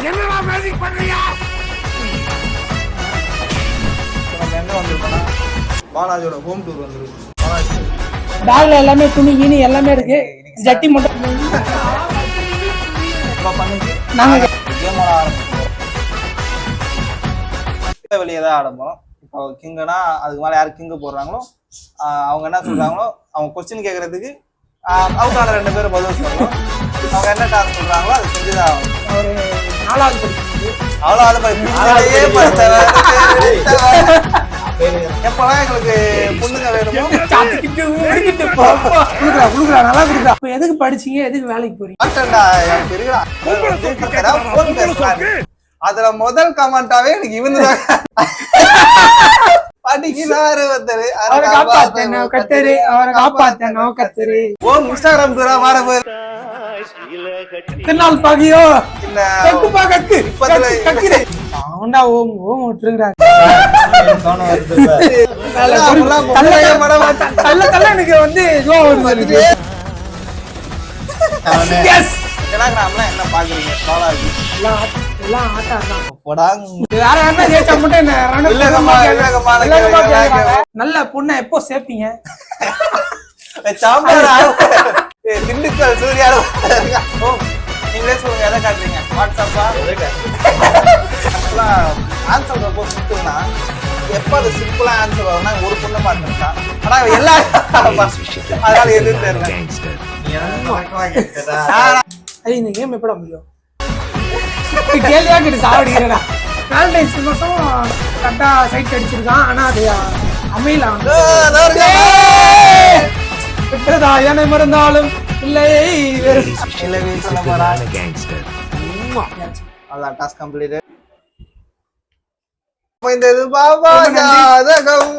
என்னடா மேஜிக் பண்றியா? நம்ம எங்க வந்திருக்கோம்னா பாலாஜியோட ஹோம் டூர் வந்துருக்கு. பாலாஜி பேக்ல எல்லாமே துணி கீனி எல்லாமே இருக்கு. ஜட்டி மட்டும் இப்போ பண்ணிட்டு நாங்க கேமோட ஆரம்பிச்சோம். வெளியே தான் ஆரம்பம். இப்போ கிங்குனா அதுக்கு மேலே யார் கிங்கு போடுறாங்களோ அவங்க என்ன சொல்றாங்களோ அவங்க கொஸ்டின் கேட்கறதுக்கு அவுட்டான 2 பேரும் பதில் சொல்லணும். அவங்க என்ன டாஸ்க் சொல்றாங்களோ அதை செஞ்சுதான் ஆகணும். ஒரு 4வது படிக்கும்போது அவ்வளோ எப்பெல்லாம் எங்களுக்கு பொண்ணுங்க வேணுமோ குடுக்குறா நல்லா குடுக்குறா. இப்ப எதுக்கு படிச்சீங்க, எதுக்கு வேலைக்கு போறீங்க? அதுல முதல் கமெண்டாவே எனக்கு இவனுதான் படிக்கிறாரு ஒருத்தரு. அவரை காப்பாத்தேன் கத்தரு, அவரை காப்பாத்தேன் கத்தரு. ஓ இன்ஸ்டாகிராம் தூரா மாற போய் திருநாள் பாகியோ இல்ல கக்குப்பா கக்கு கக்குறே அவன்டா ஓம் ஓம் விட்டுருங்கிறாரு. தள்ள தள்ள எனக்கு வந்து என்ன பாக்குறீங்க? பாலாஜி எல்லாம் ஆட்டாதான். வேற யாருன்னா ஜெயிச்சா மட்டும் நல்ல பொண்ணை எப்போ சேர்ப்பீங்க? திண்டுக்கல் சூர்யா நீங்களே சொல்லுங்க, எதை காட்டுறீங்க? வாட்ஸ்அப்பா ஆன்சர் ரொம்ப சிம்பிள்னா எப்ப அது சிம்பிளா ஆன்சர் வரும்னா ஒரு பொண்ணு பாத்துட்டா. ஆனா எல்லா அதனால எதுவும் தெரியல. இந்த கேம் எப்படா முடியும்? கேள்வியா கேட்டு சாவடிக்கிறா. வேலண்டைன்ஸ் மாசம் கரெக்டா சைட் அடிச்சிருக்கான். ஆனா அது அமையல. விட்டதா என்னை மறந்தாலும் இல்லை சொல்ல போறான். அதான் டாஸ்க் கம்ப்ளீட். இந்த இது பாபா ஜாதகம்